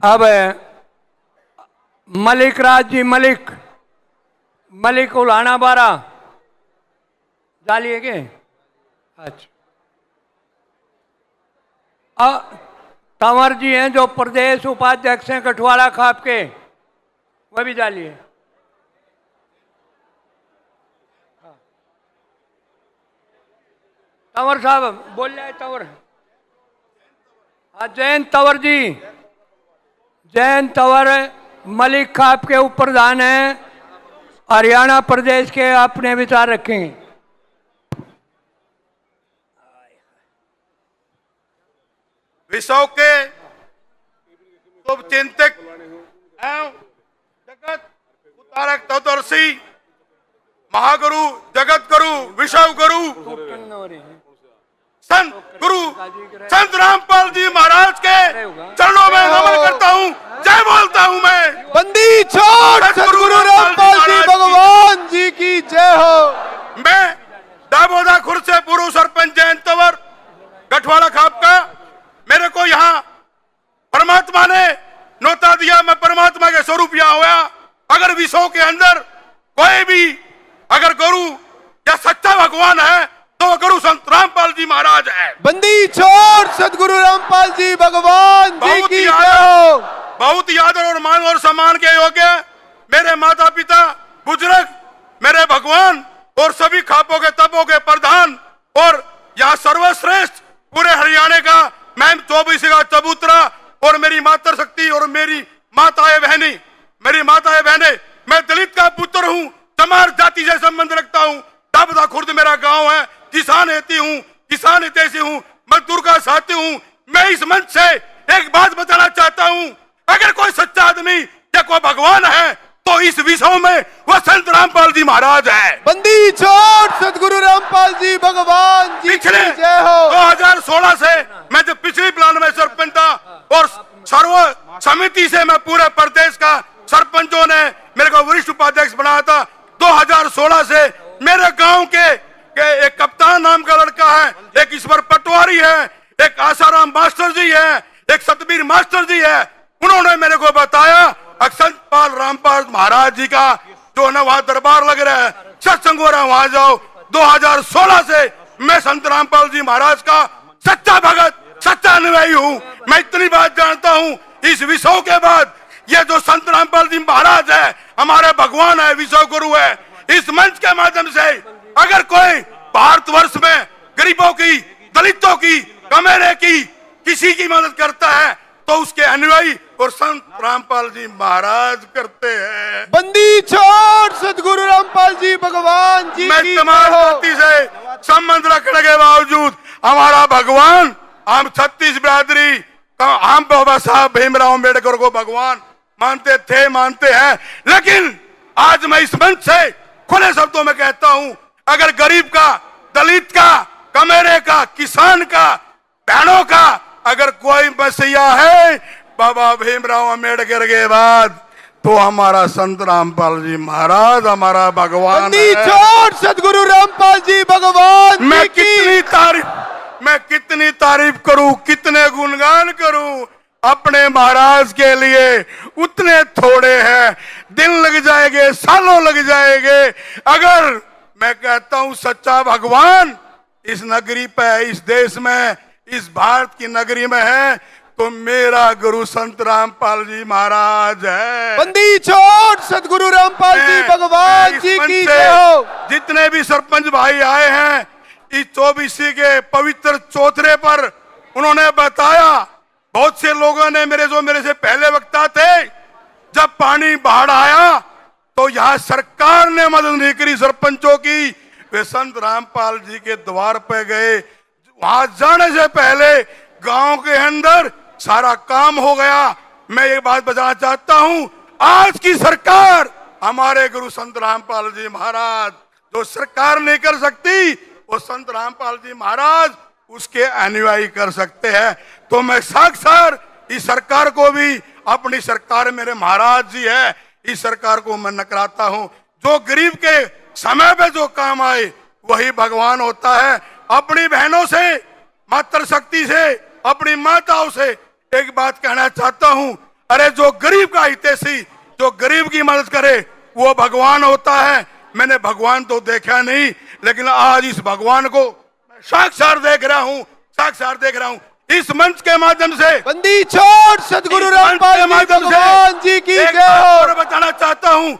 अब मलिक राज जी, मलिक उलाना बारा डालिए के। अच्छा, तंवर जी हैं जो प्रदेश उपाध्यक्ष हैं कठवाड़ा खाप के, वह भी डालिए। तंवर साहब बोल रहे, तंवर। हाँ, जयंत तंवर जी, जयंत तंवर मलिक खाप के उप प्रधान हैं, हरियाणा प्रदेश के, अपने विचार रखेंगे। विश्व के शुभ चिंतक एवं जगत उतारक तत्वदर्शी महागुरु जगत गुरु विश्व गुरु संत गुरु संत रामपाल जी महाराज के चरणों में नमन करता हूँ, जय बोलता हूँ मैं। बंदी छोड़ सतगुरु रामपाल जी भगवान जी की जय हो। मैं दामोदा खुर्द से पूर्व सरपंच जयंत तंवर गठवाड़ा खाप का। मेरे को यहाँ परमात्मा ने न्योता दिया, मैं परमात्मा के स्वरूप यहाँ हुआ। अगर विश्व के अंदर कोई भी अगर गुरु या सच्चा भगवान है तो गुरु संत रामपाल जी महाराज है। बंदी छोड़ सतगुरु रामपाल जी भगवान जी की जय हो। बहुत ही आदर और मान और सम्मान के योग्य मेरे माता पिता बुजुर्ग, मेरे भगवान और सभी खापों के तपों के प्रधान और यहाँ सर्वश्रेष्ठ पूरे हरियाणा का मैं 24 का चबूतरा और मेरी मातृ शक्ति और मेरी माताएं बहनें, मैं दलित का पुत्र हूँ, चमार जाति से संबंध रखता हूँ। दामोदा खुर्द मेरा गांव है, किसान हेती हूँ, किसान हितैषी हूँ, मजदूर का साथी हूँ। मैं इस मंच से एक बात बताना चाहता हूँ, अगर कोई सच्चा आदमी या कोई भगवान है तो इस विश्व में वो संत रामपाल जी महाराज है। बंदी छोड़ सतगुरु रामपाल जी भगवान जी की जय हो। 2016 से मैं जब पिछली प्लान में सरपंच था और सर्व समिति से मैं पूरे प्रदेश का सरपंचों ने मेरे को वरिष्ठ उपाध्यक्ष बनाया था। 2016 से मेरे गांव के एक कप्तान नाम का लड़का है, एक ईश्वर पटवारी है, एक आसाराम मास्टर जी है, एक सतबीर मास्टर जी है। उन्होंने मेरे को बताया संत पाल रामपाल महाराज जी का जो है ना वहां दरबार लग रहा है, सत्संग हो रहा है, वहां जाओ। 2016 से मैं संत रामपाल जी महाराज का सच्चा भगत, सच्चा अनुयायी हूँ। मैं इतनी बात जानता हूँ, इस विश्व के बाद ये जो संत रामपाल जी महाराज है हमारे भगवान है, विश्व गुरु है। इस मंच के माध्यम से अगर कोई भारतवर्ष में गरीबों की, दलितों की, कमेरे की, किसी की मदद करता है तो उसके अनुयायी और संत रामपाल जी महाराज करते हैं। बंदी छोड़ सतगुरु रामपाल जी भगवान जी मैं की तमाम जाति से संबंध रखने के बावजूद हमारा भगवान, हम 36 बिरादरी, हम बाबा साहब भीमराव अम्बेडकर को भगवान मानते हैं। लेकिन आज मैं इस मंच से खुले शब्दों में कहता हूं, अगर गरीब का, दलित का, कमेरे का, किसान का, बहनों का अगर कोई मसीहा है बाबा भीमराव अम्बेडकर के बाद तो हमारा संत रामपाल जी महाराज हमारा भगवान है। छोड़ सतगुरु रामपाल जी भगवान। मैं कितनी तारीफ करूं, कितने गुणगान करूं अपने महाराज के लिए, उतने थोड़े हैं। दिन लग जाएंगे, सालों लग जाएंगे। अगर मैं कहता हूं सच्चा भगवान इस नगरी पे, इस देश में, इस भारत की नगरी में है तो मेरा गुरु संत रामपाल जी महाराज है। बंदी छोड़ सतगुरु रामपाल जी भगवान जी की जय हो। जितने भी सरपंच भाई आए हैं इस 24 के पवित्र चौथरे पर, उन्होंने बताया, बहुत से लोगों ने मेरे से पहले वक्ता थे, जब पानी बाढ़ आया तो यहाँ सरकार ने मदद नहीं करी सरपंचों की, वे संत रामपाल जी के द्वार पे गए। वहां जाने से पहले गांव के अंदर सारा काम हो गया। मैं ये बात बताना चाहता हूं, आज की सरकार हमारे गुरु संत रामपाल जी महाराज, जो सरकार नहीं कर सकती वो संत रामपाल जी महाराज उसके अनुयायी कर सकते हैं। तो मैं साक्षात इस सरकार को भी, अपनी सरकार मेरे महाराज जी है, इस सरकार को मैं नकराता हूं। जो गरीब के समय पे जो काम आए वही भगवान होता है। अपनी बहनों से, मातृ शक्ति से, अपनी माताओं से एक बात कहना चाहता हूं, अरे जो गरीब का हितैषी, जो गरीब की मदद करे वो भगवान होता है। मैंने भगवान तो देखा नहीं, लेकिन आज इस भगवान को साक्षात देख रहा हूँ, साक्षात देख रहा हूँ इस मंच के माध्यम से। बंदी छोड़ सदगुरु रामपाल जी भगवान जी की जय हो। और बताना चाहता हूँ,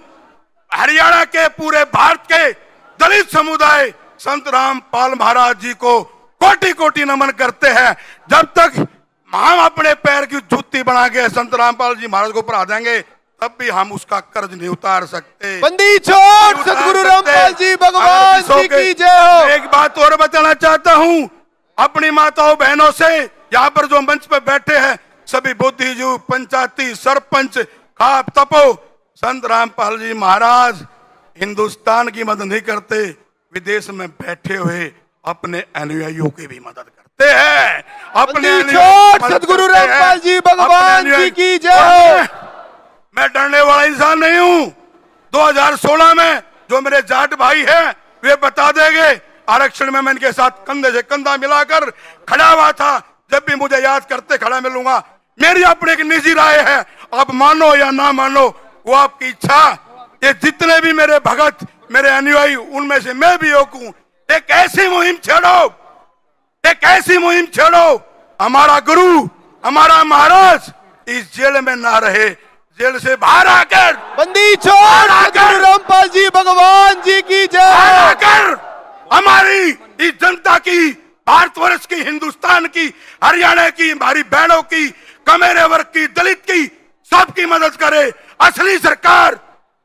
हरियाणा के पूरे भारत के दलित समुदाय संत रामपाल महाराज जी को कोटि कोटि नमन करते हैं। जब तक हम अपने पैर की जूती बना के संत रामपाल जी महाराज को पढ़ा देंगे, तब भी हम उसका कर्ज नहीं उतार सकते। बंदी छोड़ सदगुरु रामपाल जी भगवान जी की जय हो। एक बात और बताना चाहता हूँ, अपनी माताओं बहनों से, यहाँ पर जो मंच पे बैठे हैं सभी बुद्धिजीवी, पंचायती सरपंच, खाप तपो, संत रामपाल जी महाराज हिंदुस्तान की मदद नहीं करते, विदेश में बैठे हुए अपने अनुयायियों की भी मदद करते हैं। अपने सदगुरु रामपाल जी भगवान जी की जय हो। मैं डरने वाला इंसान नहीं हूँ। 2016 में जो मेरे जाट भाई हैं वे बता देंगे, आरक्षण में मैं इनके साथ कंधे से कंधा मिलाकर खड़ा हुआ था। जब भी मुझे याद करते खड़ा मिलूंगा। मेरी अपनी एक निजी राय है, आप मानो या ना मानो वो आपकी इच्छा। ये जितने भी मेरे भगत, मेरे अनुयायी, उनमें से मैं भी एक हूं। एक ऐसी मुहिम छेड़ो, एक ऐसी मुहिम छेड़ो, हमारा गुरु, हमारा महाराज इस जेल में ना रहे, जेल से बाहर आकर बंदी छोड़ सदगुरु रामपाल जी भगवान जी की जय आकर हमारी इस जनता की, भारतवर्ष की, हिंदुस्तान की, हरियाणा की, हमारी बहनों की, कमेरे वर्ग की, दलित की, सबकी मदद करे। असली सरकार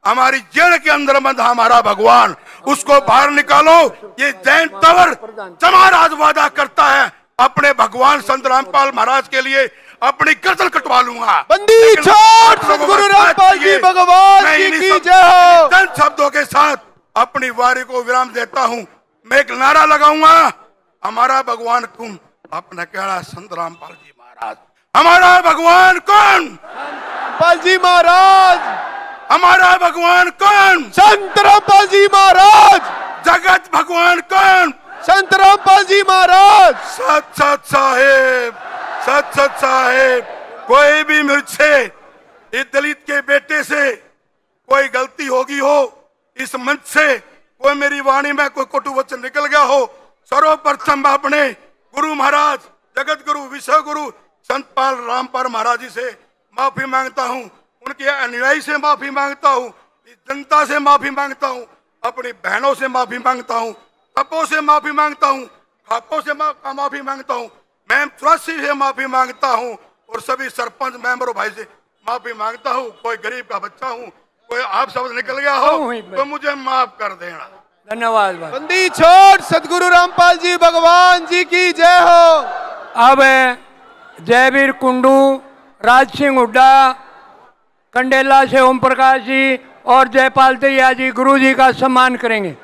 हमारी जेल के अंदर बंद हमारा भगवान, उसको बाहर निकालो। ये जैन तंवर समाज वादा करता है, अपने भगवान संत रामपाल महाराज के लिए अपनी गर्दन कटवा लूंगा। बंदी छोड़ सदगुरु रामपाल जी भगवान जी की जय हो। चंद शब्दों के साथ अपनी वारी को विराम देता हूँ। मैं एक नारा लगाऊंगा, हमारा भगवान कौन? आपने कहा संत रामपाल जी महाराज। हमारा भगवान कौन? रामपाल जी महाराज। हमारा भगवान कौन? संत रामपाल जी महाराज। जगत भगवान कौन? संत रामपाल जी महाराज। सत सत साहेब, सत सत साहेब। कोई भी मुझसे, इस दलित के बेटे से कोई गलती होगी हो, इस मंच से कोई मेरी वाणी में कोई कटु वचन निकल गया हो, सर्वप्रथम अपने गुरु महाराज, जगत गुरु, विश्व गुरु संत पाल रामपाल महाराज जी से माफी मांगता हूँ, उनके अनुयायी से माफी मांगता हूँ, इस जनता से माफी मांगता हूँ, अपनी बहनों से माफी मांगता हूँ, तपों से माफी मांगता हूँ, खापों से माफी मांगता हूँ, मैं चौरासी से माफी मांगता हूँ, और सभी सरपंच मेंबरों भाई से माफी मांगता हूँ। कोई गरीब का बच्चा हूँ, कोई आप शब्द निकल गया हो तो मुझे माफ कर देना। धन्यवाद। बंदी छोड़ सदगुरु रामपाल जी भगवान जी की जय हो। अब जयवीर कुंडू, राज सिंह हुड्डा, कंडेला से ओम प्रकाश जी और जयपाल दहिया जी गुरु जी का सम्मान करेंगे।